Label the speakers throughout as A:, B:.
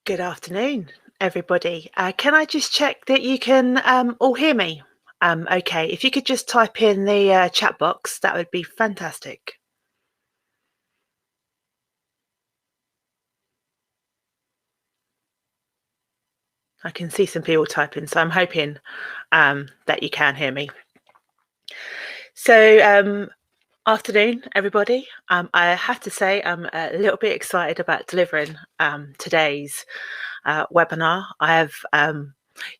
A: Good afternoon, everybody. Can I just check that you can all hear me? Okay, if you could just type in the chat box, that would be fantastic. I can see some people typing, so I'm hoping that you can hear me. So, afternoon, everybody. I have to say I'm a little bit excited about delivering today's webinar.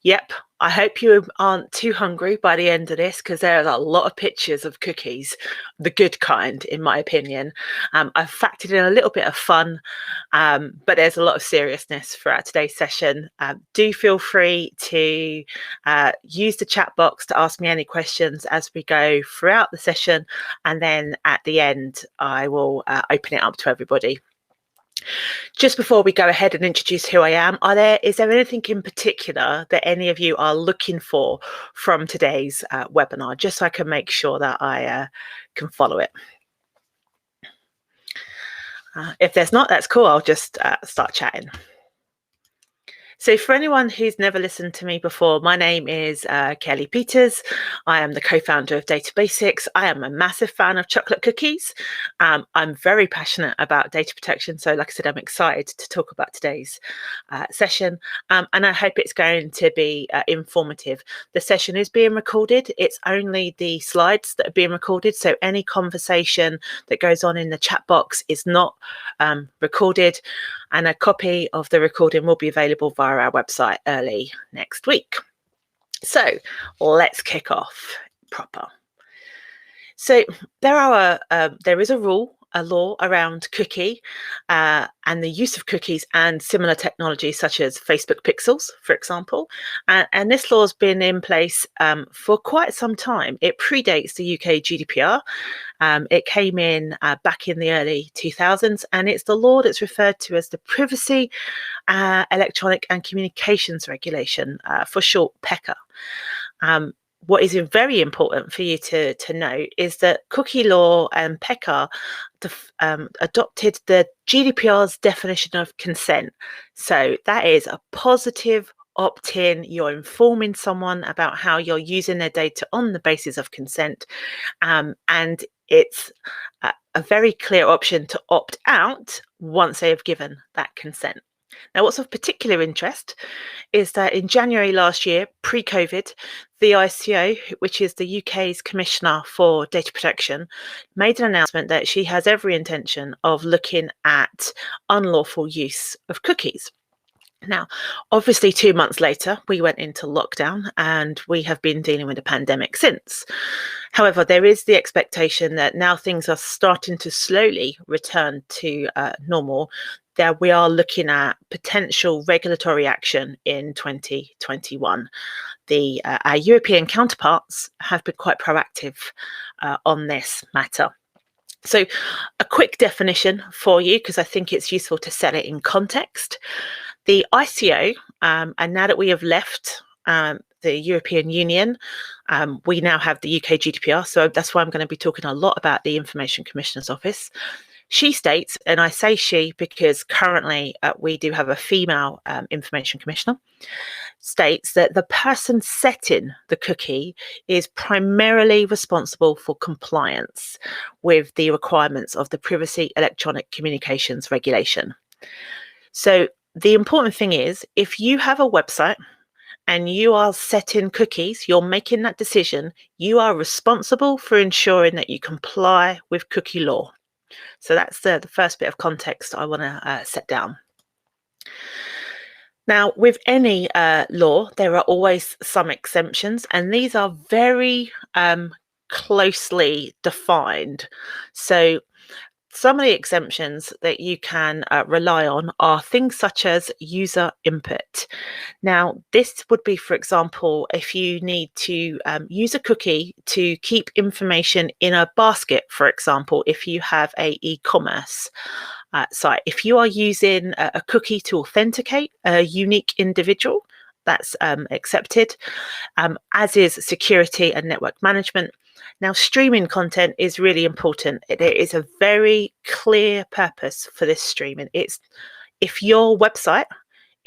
A: Yep, I hope you aren't too hungry by the end of this because there are a lot of pictures of cookies, the good kind, in my opinion. I've factored in a little bit of fun, but there's a lot of seriousness throughout today's session. Do feel free to use the chat box to ask me any questions as we go throughout the session, and then at the end, I will open it up to everybody. Just before we go ahead and introduce who I am, is there anything in particular that any of you are looking for from today's webinar, just so I can make sure that I can follow it? If there's not, that's cool. I'll just start chatting. So for anyone who's never listened to me before, my name is Kelly Peters. I am the co-founder of Data Basics. I am a massive fan of chocolate cookies. I'm very passionate about data protection. So like I said, I'm excited to talk about today's session. And I hope it's going to be informative. The session is being recorded. It's only the slides that are being recorded. So any conversation that goes on in the chat box is not recorded. And a copy of the recording will be available via our website early next week. So let's kick off proper. So there is a law around cookie and the use of cookies and similar technologies such as Facebook pixels, for example. And this law has been in place for quite some time. It predates the UK GDPR. It came in back in the early 2000s, and it's the law that's referred to as the Privacy, Electronic and Communications Regulation, for short, PECA. What is very important for you to note is that cookie law and PECA adopted the GDPR's definition of consent. So that is a positive opt-in. You're informing someone about how you're using their data on the basis of consent, and it's a very clear option to opt out once they have given that consent. Now, what's of particular interest is that in January last year, pre-COVID, the ICO, which is the UK's Commissioner for Data Protection, made an announcement that she has every intention of looking at unlawful use of cookies. Now, obviously, 2 months later, we went into lockdown and we have been dealing with a pandemic since. However, there is the expectation that now things are starting to slowly return to normal, that we are looking at potential regulatory action in 2021. Our European counterparts have been quite proactive on this matter. So a quick definition for you, because I think it's useful to set it in context. The ICO, and now that we have left the European Union, we now have the UK GDPR, so that's why I'm going to be talking a lot about the Information Commissioner's Office. She states, and I say she because currently we do have a female Information Commissioner, states that the person setting the cookie is primarily responsible for compliance with the requirements of the Privacy Electronic Communications Regulation. So the important thing is, if you have a website and you are setting cookies, you're making that decision, you are responsible for ensuring that you comply with cookie law. So that's the first bit of context I want to set down. Now, with any law, there are always some exemptions, and these are very closely defined. So some of the exemptions that you can rely on are things such as user input. Now, this would be, for example, if you need to use a cookie to keep information in a basket, for example, if you have a e-commerce site. If you are using a cookie to authenticate a unique individual, that's accepted, as is security and network management. Now, streaming content is really important. There is a very clear purpose for this streaming. It's if your website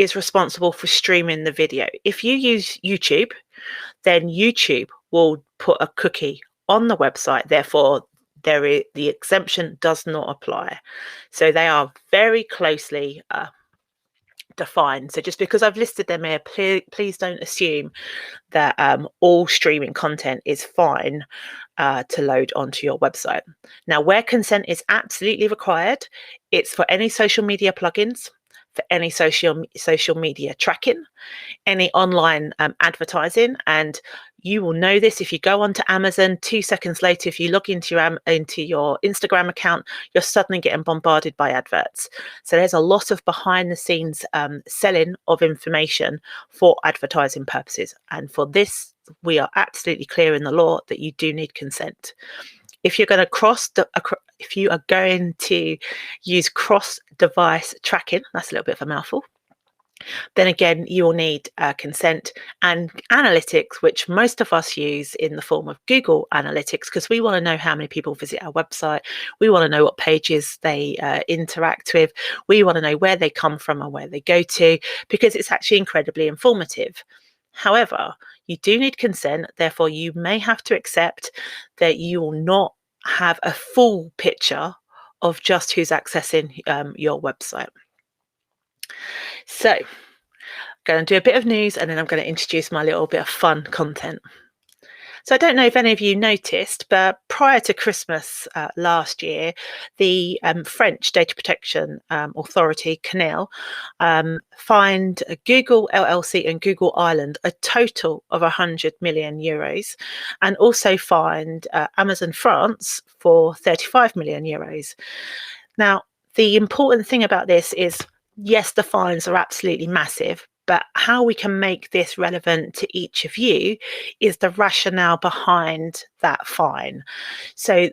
A: is responsible for streaming the video. If you use YouTube, then YouTube will put a cookie on the website. Therefore, the exemption does not apply. So they are very closely defined. So just because I've listed them here, please don't assume that all streaming content is fine to load onto your website. Now, where consent is absolutely required, it's for any social media plugins, for any social media tracking, any online advertising. And you will know this if you go onto Amazon 2 seconds later. If you log into your Instagram account, you're suddenly getting bombarded by adverts. So there's a lot of behind the scenes selling of information for advertising purposes. And for this, we are absolutely clear in the law that you do need consent. If you're going to if you are going to use cross-device tracking, that's a little bit of a mouthful, then again, you will need consent and analytics, which most of us use in the form of Google Analytics, because we want to know how many people visit our website. We want to know what pages they interact with. We want to know where they come from and where they go to, because it's actually incredibly informative. However, you do need consent. Therefore, you may have to accept that you will not have a full picture of just who's accessing your website. So, I'm going to do a bit of news and then I'm going to introduce my little bit of fun content. So I don't know if any of you noticed, but prior to Christmas last year, the French Data Protection Authority, CNIL, fined Google LLC and Google Ireland a total of 100 million euros, and also fined Amazon France for 35 million euros. Now, the important thing about this is, yes, the fines are absolutely massive, but how we can make this relevant to each of you is the rationale behind that fine. So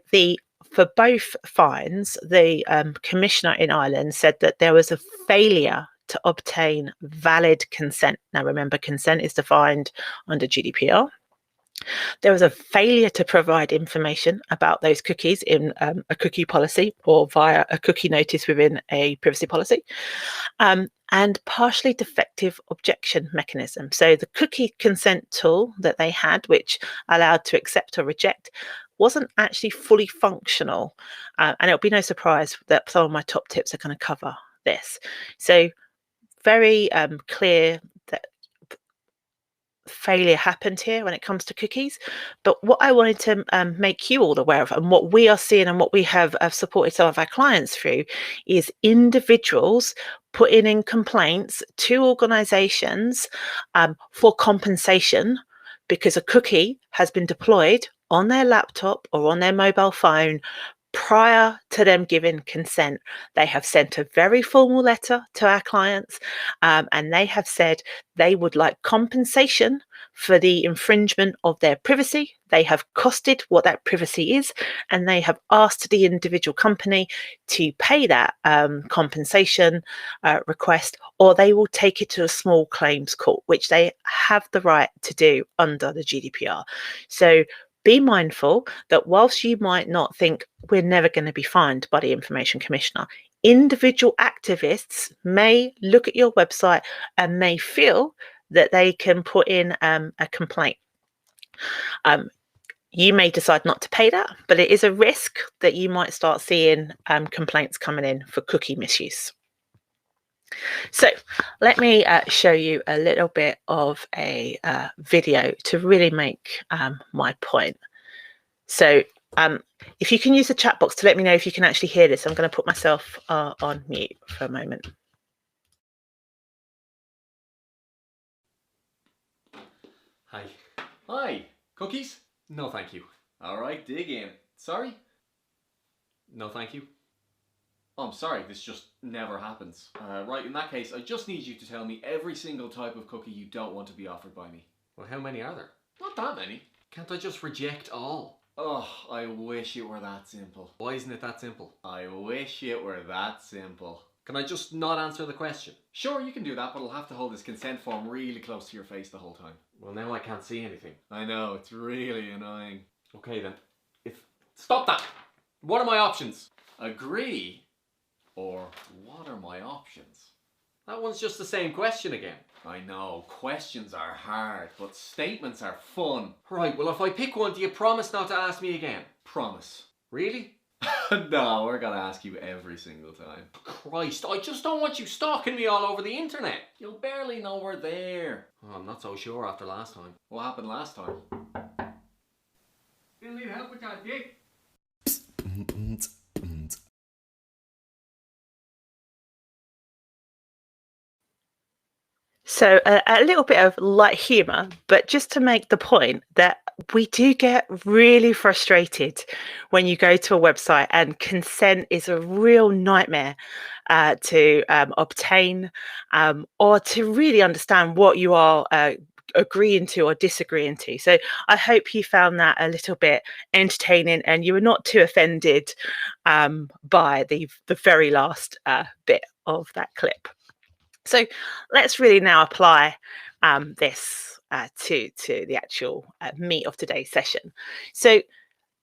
A: for both fines, the commissioner in Ireland said that there was a failure to obtain valid consent. Now, remember, consent is defined under GDPR. There was a failure to provide information about those cookies in a cookie policy or via a cookie notice within a privacy policy, and partially defective objection mechanism. So the cookie consent tool that they had, which allowed to accept or reject, wasn't actually fully functional. And it'll be no surprise that some of my top tips are going to cover this. So very clear that failure happened here when it comes to cookies. But what I wanted to make you all aware of, and what we are seeing and what we have supported some of our clients through, is individuals putting in complaints to organizations for compensation because a cookie has been deployed on their laptop or on their mobile phone prior to them giving consent. They have sent a very formal letter to our clients, and they have said they would like compensation for the infringement of their privacy. They have costed what that privacy is, and they have asked the individual company to pay that compensation request, or they will take it to a small claims court, which they have the right to do under the GDPR. So be mindful that whilst you might not think we're never going to be fined by the Information Commissioner, individual activists may look at your website and may feel that they can put in a complaint. You may decide not to pay that, but it is a risk that you might start seeing complaints coming in for cookie misuse. So let me show you a little bit of a video to really make my point. So if you can use the chat box to let me know if you can actually hear this, I'm going to put myself on mute for a moment.
B: Hi. Hi. Cookies? No, thank you. All right, dig in. Sorry? No, thank you. Oh, I'm sorry, this just never happens. Right, in that case, I just need you to tell me every single type of cookie you don't want to be offered by me. Well, how many are there? Not that many. Can't I just reject all? Oh, I wish it were that simple. Why isn't it that simple? I wish it were that simple. Can I just not answer the question? Sure, you can do that, but I'll have to hold this consent form really close to your face the whole time. Well, now I can't see anything. I know, it's really annoying. Okay then. Stop that! What are my options? Agree? Or what are my options? That one's just the same question again. I know, questions are hard, but statements are fun. Right, well if I pick one, do you promise not to ask me again? Promise. Really? No, we're gonna ask you every single time. Christ, I just don't want you stalking me all over the internet. You'll barely know we're there. Oh, I'm not so sure after last time. What happened last time?
C: You need help with that, Dick?
A: So a little bit of light humour, but just to make the point that we do get really frustrated when you go to a website and consent is a real nightmare to obtain or to really understand what you are agreeing to or disagreeing to. So I hope you found that a little bit entertaining and you were not too offended by the very last bit of that clip. So let's really now apply this to the actual meat of today's session. So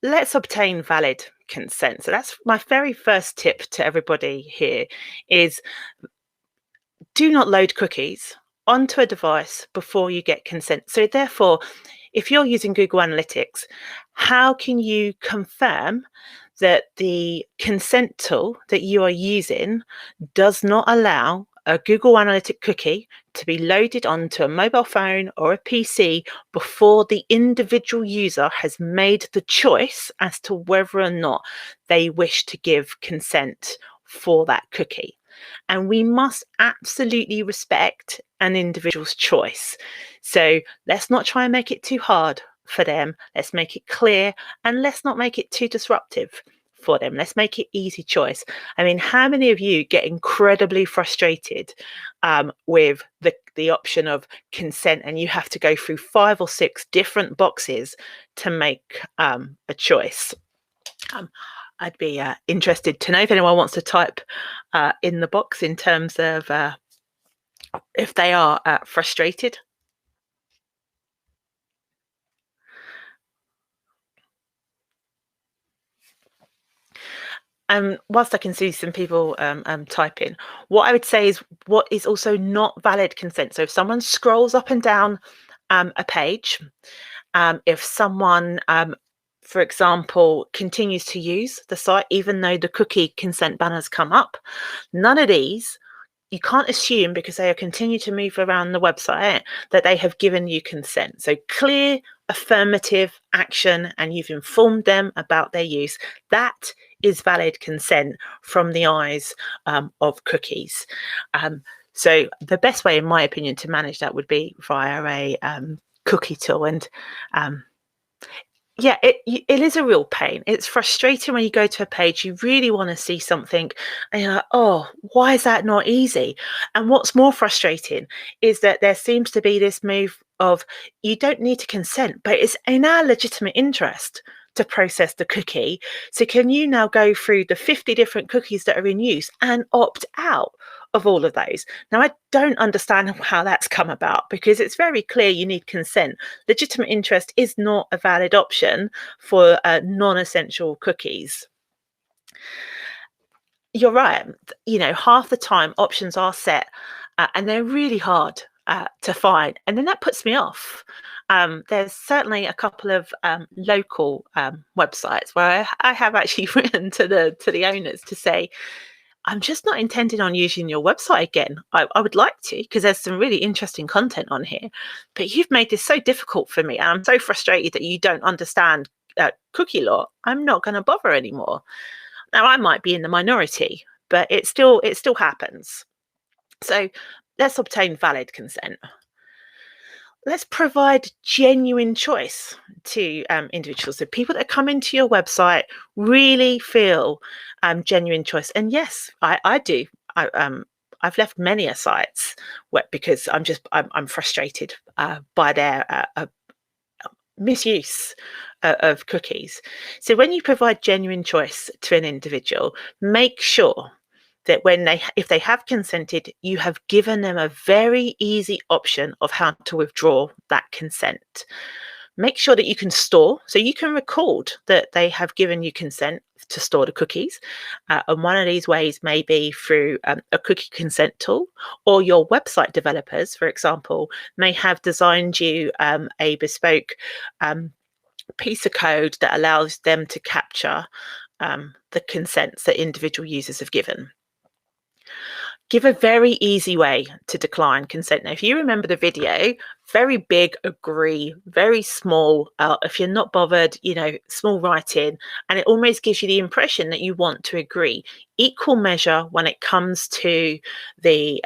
A: let's obtain valid consent. So that's my very first tip to everybody here is do not load cookies onto a device before you get consent. So therefore, if you're using Google Analytics, how can you confirm that the consent tool that you are using does not allow a Google Analytic cookie to be loaded onto a mobile phone or a PC before the individual user has made the choice as to whether or not they wish to give consent for that cookie? And we must absolutely respect an individual's choice. So let's not try and make it too hard for them. Let's make it clear and let's not make it too disruptive for them. Let's make it easy choice. I mean, how many of you get incredibly frustrated with the option of consent and you have to go through 5 or 6 different boxes to make a choice? I'd be interested to know if anyone wants to type in the box in terms of if they are frustrated. Whilst I can see some people typing, what I would say is what is also not valid consent. So if someone scrolls up and down a page, if someone, for example, continues to use the site, even though the cookie consent banners come up, none of these, you can't assume because they are continue to move around the website that they have given you consent. So clear, affirmative action, and you've informed them about their use. That is valid consent from the eyes of cookies. So the best way, in my opinion, to manage that would be via a cookie tool. And yeah, it is a real pain. It's frustrating when you go to a page, you really want to see something and you're like, oh, why is that not easy? And what's more frustrating is that there seems to be this move of you don't need to consent, but it's in our legitimate interest to process the cookie. So can you now go through the 50 different cookies that are in use and opt out of all of those? Now, I don't understand how that's come about because it's very clear you need consent. Legitimate interest is not a valid option for non-essential cookies. You're right. You know, half the time options are set and they're really hard to find. And then that puts me off. There's certainly a couple of local websites where I have actually written to the owners to say, I'm just not intending on using your website again. I would like to because there's some really interesting content on here, but you've made this so difficult for me and I'm so frustrated that you don't understand cookie law. I'm not going to bother anymore. Now, I might be in the minority, but it still happens. So let's obtain valid consent. Let's provide genuine choice to individuals. So people that come into your website really feel genuine choice. And yes, I do. I've left many sites because I'm frustrated by their misuse of cookies. So when you provide genuine choice to an individual, make sure that if they have consented, you have given them a very easy option of how to withdraw that consent. Make sure that you can store, so you can record that they have given you consent to store the cookies. And one of these ways may be through a cookie consent tool, or your website developers, for example, may have designed you a bespoke piece of code that allows them to capture the consents that individual users have given. Give a very easy way to decline consent. Now, if you remember the video, very big agree, very small, if you're not bothered, small writing, and it almost gives you the impression that you want to agree. Equal measure when it comes to the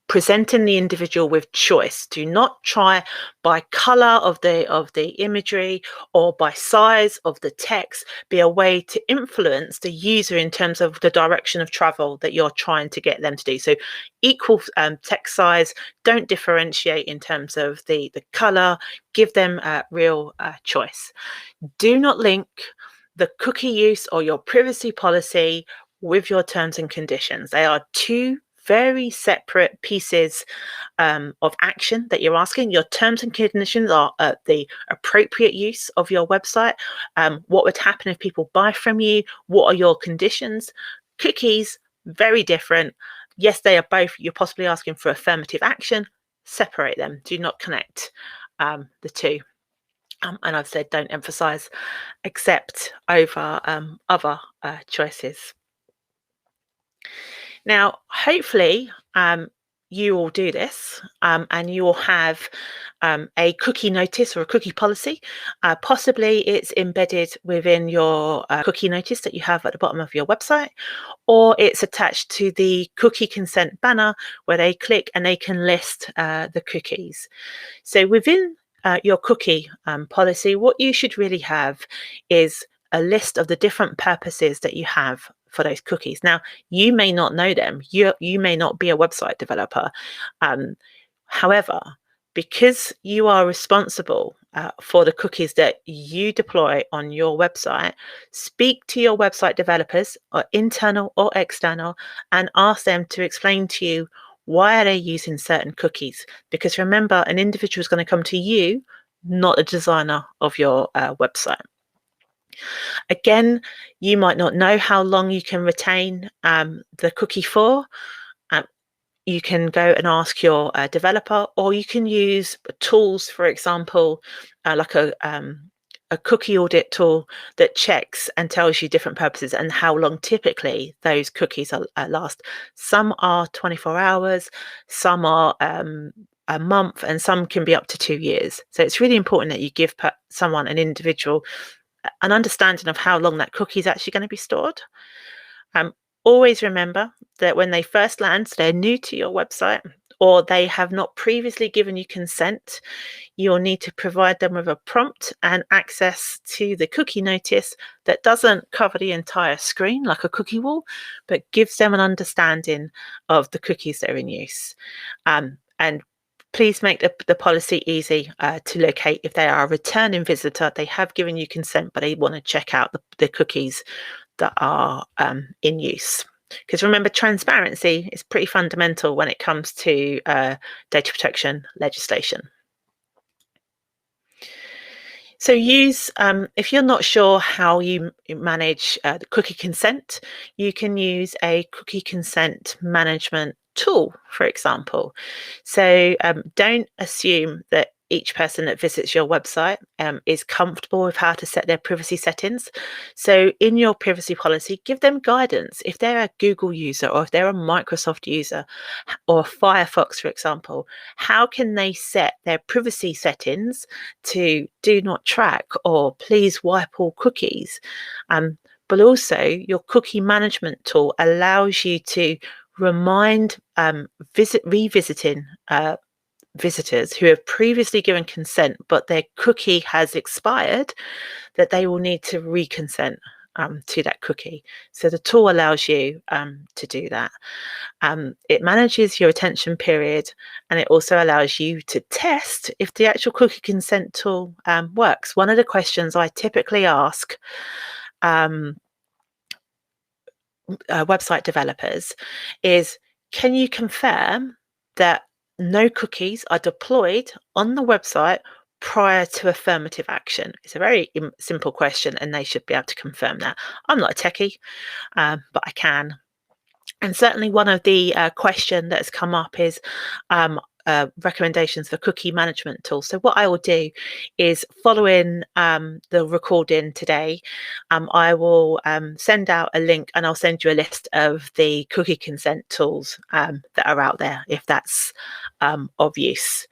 A: presenting the individual with choice. Do not try by color of the imagery or by size of the text be a way to influence the user in terms of the direction of travel that you're trying to get them to do. So equal text size, don't differentiate in terms of the color, give them a real choice. Do not link the cookie use or your privacy policy with your terms and conditions. They are two very separate pieces of action that you're asking. Your terms and conditions are the appropriate use of your website. What would happen if people buy from you? What are your conditions? Cookies, very different. Yes, they are both. You're possibly asking for affirmative action. Separate them. Do not connect the two. And I've said don't emphasize accept over other choices. Now, hopefully, you will do this and you will have a cookie notice or a cookie policy. Possibly it's embedded within your cookie notice that you have at the bottom of your website, or it's attached to the cookie consent banner where they click and they can list the cookies. So within your cookie policy, what you should really have is a list of the different purposes that you have for those cookies. Now, you may not know them. You may not be a website developer. However, because you are responsible for the cookies that you deploy on your website, speak to your website developers, or internal or external, and ask them to explain to you why are they using certain cookies. Because remember, an individual is going to come to you, not a designer of your website. Again, you might not know how long you can retain the cookie for. You can go and ask your developer, or you can use tools, for example, like a cookie audit tool that checks and tells you different purposes and how long typically those cookies last. Some are 24 hours, some are a month, and some can be up to 2 years. So it's really important that you give someone, an individual, an understanding of how long that cookie is actually going to be stored. Always remember that when they first land, they're new to your website, or they have not previously given you consent, you'll need to provide them with a prompt and access to the cookie notice that doesn't cover the entire screen like a cookie wall, but gives them an understanding of the cookies that are in use. And please make the policy easy to locate. If they are a returning visitor, they have given you consent, but they want to check out the cookies that are in use. Because remember, transparency is pretty fundamental when it comes to data protection legislation. So if you're not sure how you manage the cookie consent, you can use a cookie consent management tool, for example. So don't assume that each person that visits your website is comfortable with how to set their privacy settings. So in your privacy policy, give them guidance. If they're a Google user, or if they're a Microsoft user, or Firefox, for example, how can they set their privacy settings to do not track or please wipe all cookies? But also your cookie management tool allows you to remind revisiting visitors who have previously given consent but their cookie has expired, that they will need to reconsent to that cookie. So the tool allows you to do that. It manages your attention period, and it also allows you to test if the actual cookie consent tool works. One of the questions I typically ask website developers is, can you confirm that no cookies are deployed on the website prior to affirmative action? It's a very simple question, and they should be able to confirm that. I'm not a techie, but I can. And certainly one of the question that has come up is recommendations for cookie management tools. So what I will do is, following the recording today, I will send out a link, and I'll send you a list of the cookie consent tools that are out there, if that's of use.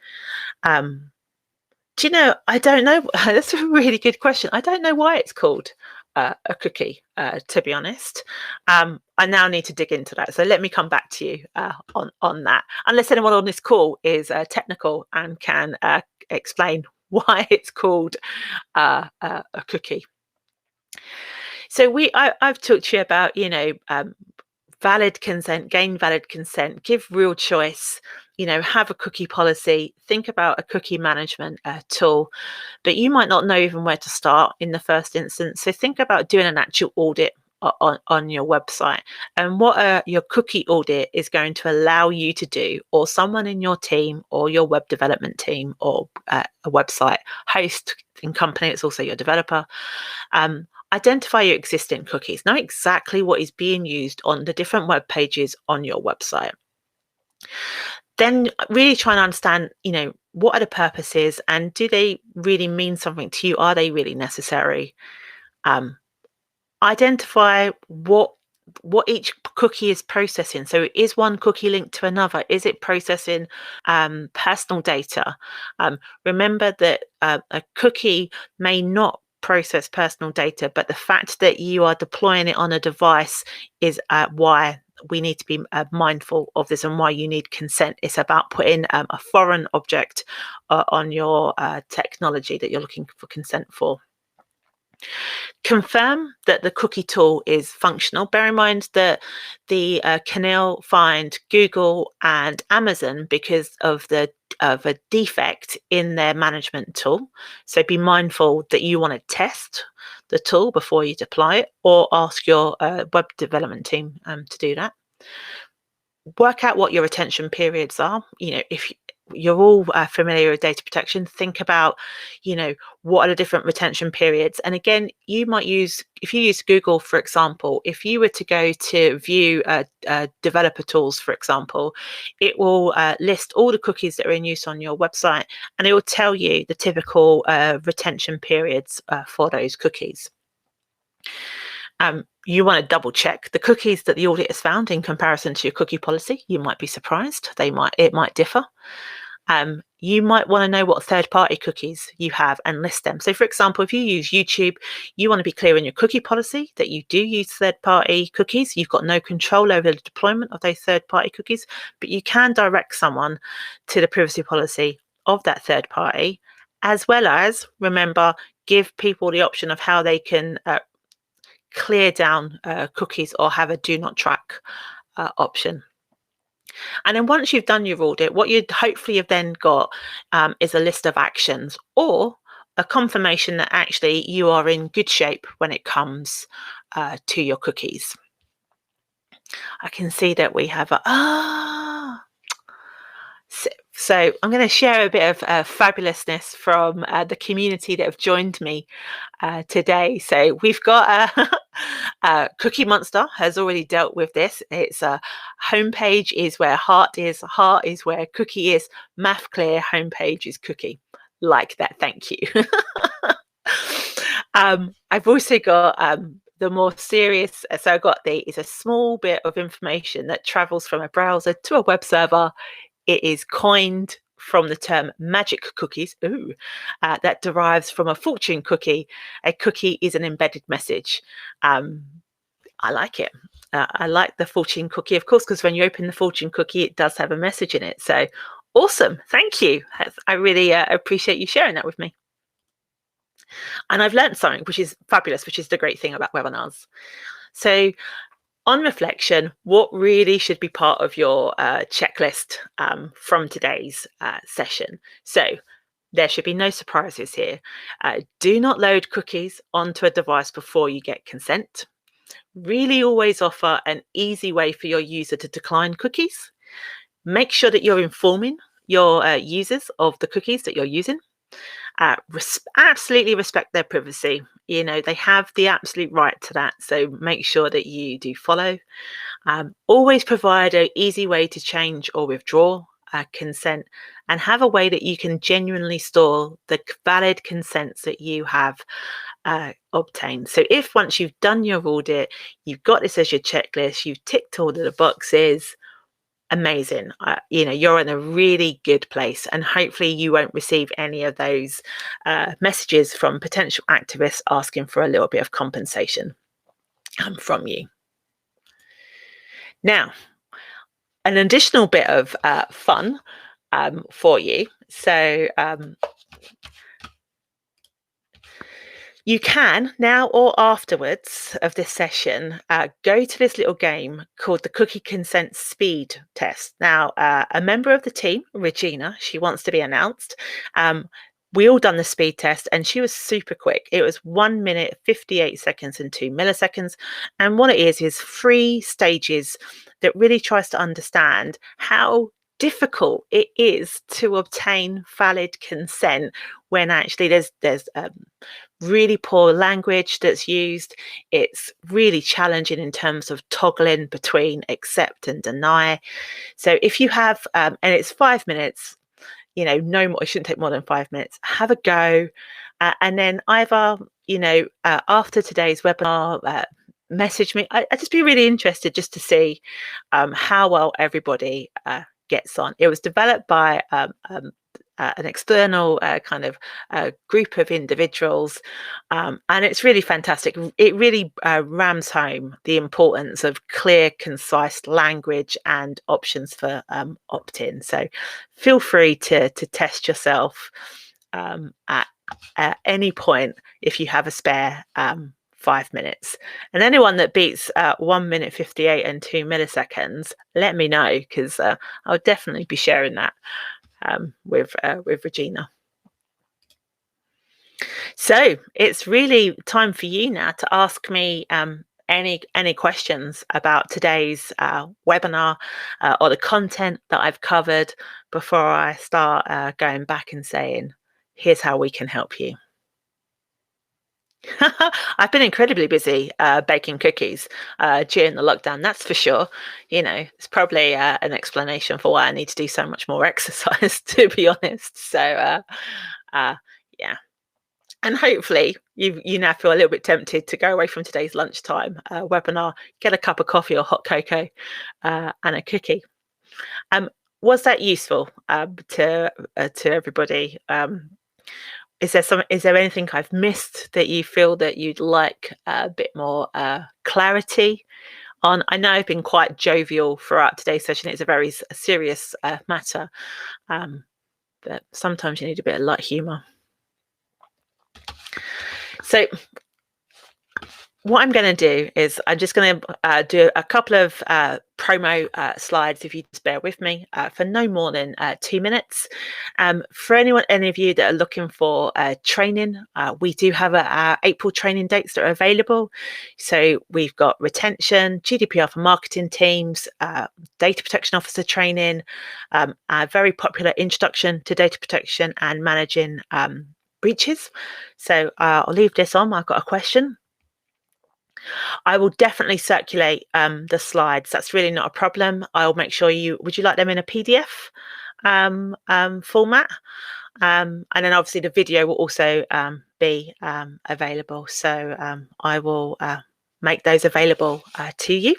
A: Do you know, I don't know. That's a really good question. I don't know why it's called a cookie, to be honest. I now need to dig into that. So let me come back to you on that. Unless anyone on this call is technical and can explain why it's called a cookie. So I've talked to you about, valid consent, gain valid consent, give real choice, have a cookie policy, think about a cookie management tool, but you might not know even where to start in the first instance. So think about doing an actual audit on your website, and what your cookie audit is going to allow you to do, or someone in your team or your web development team or a website host and company, it's also your developer. Identify your existing cookies. Know exactly what is being used on the different web pages on your website. Then really try and understand, what are the purposes, and do they really mean something to you? Are they really necessary? Identify what each cookie is processing. So is one cookie linked to another? Is it processing personal data? Remember that a cookie may not process personal data, but the fact that you are deploying it on a device is why we need to be mindful of this, and why you need consent. It's about putting a foreign object on your technology that you're looking for consent for. Confirm that the cookie tool is functional. Bear in mind that the CNIL fined Google and Amazon because of a defect in their management tool. So be mindful that you want to test the tool before you deploy it, or ask your web development team to do that. Work out what your retention periods are. If you're all familiar with data protection, think about, what are the different retention periods. And again, you might use, if you use Google, for example, if you were to go to view developer tools, for example, it will list all the cookies that are in use on your website, and it will tell you the typical retention periods for those cookies. You want to double check the cookies that the audit has found in comparison to your cookie policy. You might be surprised. It might differ. You might want to know what third-party cookies you have and list them. So for example, if you use YouTube, you want to be clear in your cookie policy that you do use third-party cookies. You've got no control over the deployment of those third-party cookies, but you can direct someone to the privacy policy of that third party, as well as, remember, give people the option of how they can clear down cookies or have a do not track option. And then once you've done your audit, what you'd hopefully have then got is a list of actions, or a confirmation that actually you are in good shape when it comes to your cookies. I can see that we have so I'm going to share a bit of fabulousness from the community that have joined me today. So we've got Cookie Monster has already dealt with this. It's homepage is where heart is where cookie is. Math clear, homepage is cookie. Like that, thank you. I've also got the more serious. So I've got it's a small bit of information that travels from a browser to a web server. It is coined from the term magic cookies. That derives from a fortune cookie. A cookie is an embedded message. I like it. I like the fortune cookie, of course, because when you open the fortune cookie, it does have a message in it. So awesome. Thank you. I really appreciate you sharing that with me. And I've learned something, which is fabulous, which is the great thing about webinars. So on reflection, what really should be part of your checklist from today's session? So there should be no surprises here. Do not load cookies onto a device before you get consent. Really always offer an easy way for your user to decline cookies. Make sure that you're informing your users of the cookies that you're using. absolutely respect their privacy. You know, they have the absolute right to that. So make sure that you do follow. Always provide an easy way to change or withdraw consent, and have a way that you can genuinely store the valid consents that you have obtained. So if once you've done your audit, you've got this as your checklist, you've ticked all of the boxes, amazing. You know, you're in a really good place, and hopefully you won't receive any of those messages from potential activists asking for a little bit of compensation from you. Now, an additional bit of fun for you. So you can now or afterwards of this session go to this little game called the Cookie Consent Speed Test. Now, a member of the team, Regina, she wants to be announced. We all done the speed test and she was super quick. It was 1 minute, 58 seconds and 2 milliseconds. And what it is 3 stages that really tries to understand how difficult it is to obtain valid consent when actually there's really poor language that's used. It's really challenging in terms of toggling between accept and deny. So if you have, and it's 5 minutes, you know, no more, it shouldn't take more than 5 minutes, have a go. And then either, you know, after today's webinar, message me. I'd just be really interested just to see how well everybody gets on. It was developed by an external kind of group of individuals, and it's really fantastic. It really rams home the importance of clear, concise language and options for opt-in. So feel free to test yourself at any point if you have a spare 5 minutes. And anyone that beats 1 minute 58 and 2 milliseconds, let me know, because I'll definitely be sharing that with Regina. So it's really time for you now to ask me any questions about today's webinar or the content that I've covered before I start going back and saying, here's how we can help you. I've been incredibly busy baking cookies during the lockdown, that's for sure. You know, it's probably an explanation for why I need to do so much more exercise, to be honest. So, yeah. And hopefully you now feel a little bit tempted to go away from today's lunchtime webinar, get a cup of coffee or hot cocoa and a cookie. Was that useful to everybody? Is there anything I've missed that you feel that you'd like a bit more clarity on? I know I've been quite jovial throughout today's session. It's a very serious matter, but sometimes you need a bit of light humour. So what I'm going to do is I'm just going to do a couple of promo slides, if you just bear with me, for no more than 2 minutes. For any of you that are looking for training, we do have our April training dates that are available. So we've got retention, GDPR for marketing teams, data protection officer training, a very popular introduction to data protection and managing breaches. So I'll leave this on. I've got a question. I will definitely circulate the slides. That's really not a problem. I'll make sure would you like them in a PDF format? And then obviously the video will also be available. So I will make those available to you.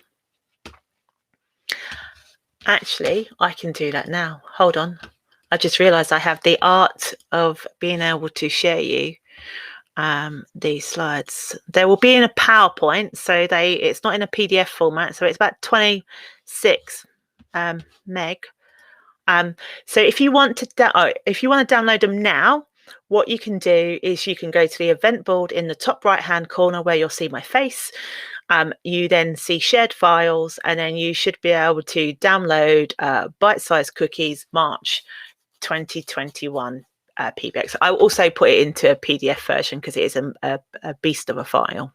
A: Actually, I can do that now. Hold on. I just realized I have the art of being able to share you these slides. They will be in a PowerPoint, so it's not in a PDF format, so it's about 26 meg. So if you want to download them now, what you can do is you can go to the event board in the top right hand corner where you'll see my face. You then see shared files, and then you should be able to download bite-sized cookies March 2021 PBX. I will also put it into a PDF version because it is a beast of a file.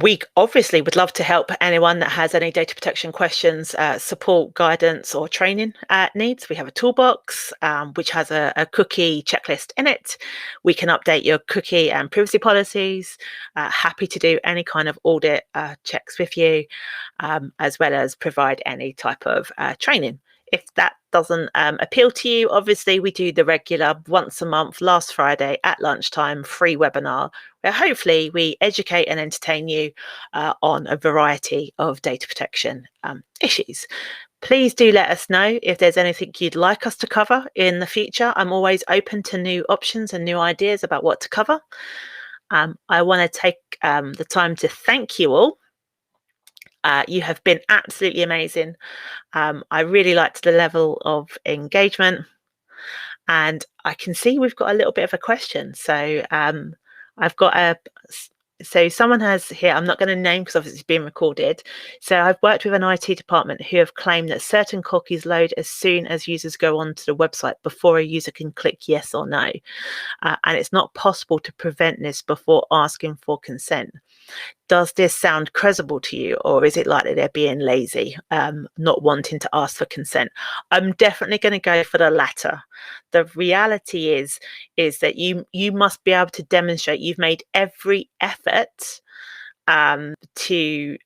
A: We obviously would love to help anyone that has any data protection questions, support, guidance, or training needs. We have a toolbox which has a cookie checklist in it. We can update your cookie and privacy policies. Happy to do any kind of audit checks with you, as well as provide any type of training. If that doesn't appeal to you, obviously we do the regular once a month, last Friday at lunchtime, free webinar where hopefully we educate and entertain you on a variety of data protection issues. Please do let us know if there's anything you'd like us to cover in the future. I'm always open to new options and new ideas about what to cover. I want to take the time to thank you all. You have been absolutely amazing. I really liked the level of engagement, and I can see we've got a little bit of a question. So I've got so someone has here, I'm not going to name because obviously it's being recorded. So I've worked with an IT department who have claimed that certain cookies load as soon as users go onto the website before a user can click yes or no. And it's not possible to prevent this before asking for consent. Does this sound credible to you, or is it likely they're being lazy, not wanting to ask for consent? I'm definitely going to go for the latter. The reality is that you must be able to demonstrate you've made every effort to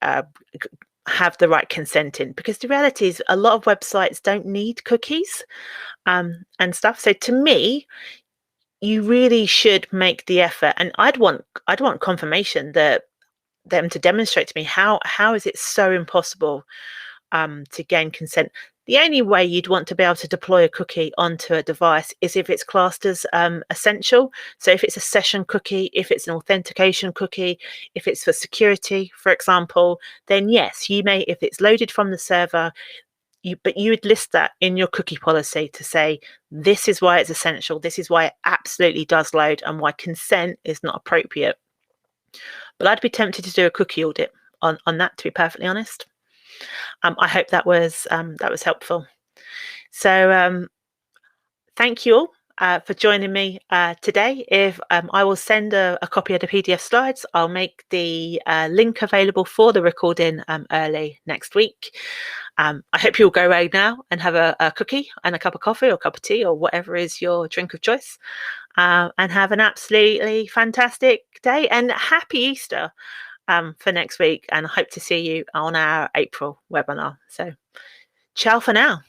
A: have the right consent in, because the reality is a lot of websites don't need cookies and stuff. So to me, you really should make the effort, and I'd want confirmation that them to demonstrate to me how is it so impossible to gain consent. The only way you'd want to be able to deploy a cookie onto a device is if it's classed as essential. So if it's a session cookie, if it's an authentication cookie, if it's for security, for example, then yes, you may, if it's loaded from the server, but you would list that in your cookie policy to say, this is why it's essential, this is why it absolutely does load, and why consent is not appropriate. But I'd be tempted to do a cookie audit on that, to be perfectly honest. I hope that was helpful. So thank you all for joining me today. If I will send a copy of the PDF slides, I'll make the link available for the recording early next week. I hope you'll go away now and have a cookie and a cup of coffee or a cup of tea or whatever is your drink of choice, and have an absolutely fantastic day, and happy Easter for next week, and I hope to see you on our April webinar. So ciao for now.